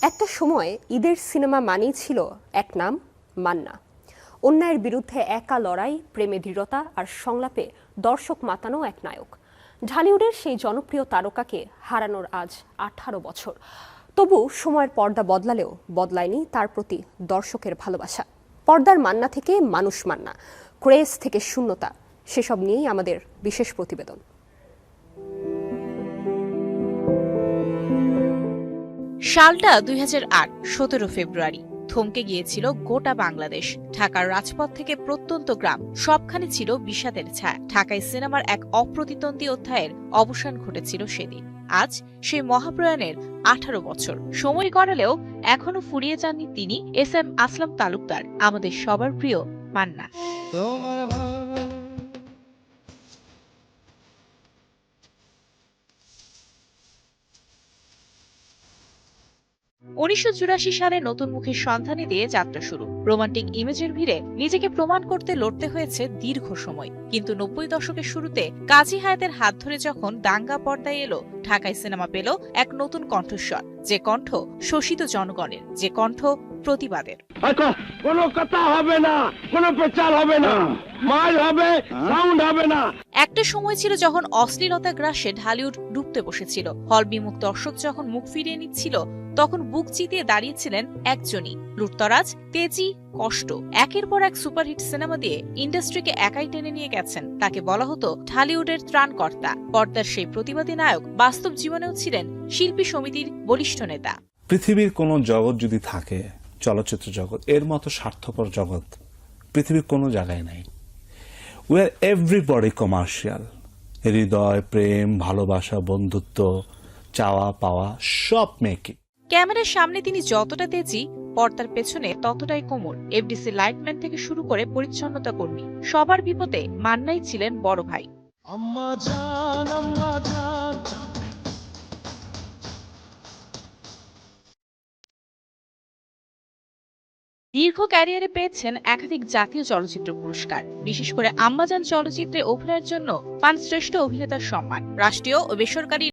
একটা সময় ঈদের সিনেমা মানেই ছিল এক নাম, মান্না। অন্যায়ের বিরুদ্ধে একা লড়াই, প্রেমে দৃঢ়তা আর সংলাপে দর্শক মাতানো এক নায়ক। ঢালিউডের সেই জনপ্রিয় তারকাকে হারানোর আজ 18 বছর। তবু সময়ের পর্দা বদলালেও বদলায়নি তার প্রতি দর্শকের ভালোবাসা। পর্দার মান্না থেকে মানুষ মান্না, ক্রেজ থেকে শূন্যতা, সেসব নিয়েই আমাদের বিশেষ প্রতিবেদন। সালটা 2008, 17 ফেব্রুয়ারি। থমকে গিয়েছিল গোটা বাংলাদেশ। ঢাকার রাজপথ থেকে প্রত্যন্ত গ্রাম সবখানে ছিল বিষাদের ছায়া। ঢাকায় সিনেমার এক অপ্রতিদ্বন্দ্বী অধ্যায়ের অবসান ঘটেছিল সেদিন। আজ সেই মহাপ্রয়াণের 18 বছর সময় গড়ালেও এখনো ফুরিয়ে যাননি তিনি, এস.এম. আসলাম তালুকদার, আমাদের সবার প্রিয় মান্না। 1984 সালে নতুন মুখের সন্ধানে দিয়ে যাত্রা শুরু। রোমান্টিক ইমেজের ভিড়ে নিজেকে প্রমাণ করতে লড়তে হয়েছে দীর্ঘ সময়। কিন্তু 90 দশকের শুরুতে কাজী হায়াতের হাত ধরে যখন দাঙ্গা পর্দায় এলো, ঢাকায় সিনেমা পেল এক নতুন কণ্ঠস্বর, যে কণ্ঠ শোষিত জনগণের, যে কণ্ঠ প্রতিবাদের। কোনো কথা হবে না, কোনো প্রচার হবে না, মাল হবে, সাউন্ড হবে না। একটা সময় ছিল যখন অশ্লীলতা গ্রাসে ঢালিউড ডুবতে বসেছিল। হল বিমুখ দর্শক যখন মুখ ফিরিয়ে নিচ্ছিল, তখন বুক চিতিয়ে দাঁড়িয়েছিলেন একজনই, লুটতরাজ, তেজি, কষ্ট। একের পর এক সুপারহিট সিনেমা দিয়ে ইন্ডাস্ট্রিকে একাই টেনে নিয়ে গেছেন। তাকে বলা হতো ঢালিউডের ত্রাণকর্তা। পর্দার সেই প্রতিবাদী নায়ক বাস্তব জীবনেও ছিলেন শিল্পী সমিতির বলিষ্ঠ নেতা। পৃথিবীর কোনো জগৎ যদি থাকে, চলচ্চিত্র জগৎ, এর মতো স্বার্থপর জগৎ পৃথিবীর কোনো জায়গায় নাই। We are everybody commercial. হৃদয়, প্রেম, ভালোবাসা, বন্ধুত্ব, চাওয়া পাওয়া সব মেকি। ক্যামেরার সামনে তিনি যতটা তেজি, পর্দার পেছনে ততটাই কোমল। এফডিসি লাইটম্যান থেকে শুরু করে পরিচ্ছন্নতা কর্মী, সবার বিপদে মান্নাই ছিলেন বড় ভাই। আম্মা জান, আম্মা জান। দীর্ঘ ক্যারিয়ারে পেয়েছেন একাধিক জাতীয় চলচ্চিত্র পুরস্কার। বিশেষ করে আম্মাজান চলচ্চিত্রে অভিনয়ের জন্য পান শ্রেষ্ঠ অভিনেতার সম্মান। রাষ্ট্রীয় ও বেসরকারি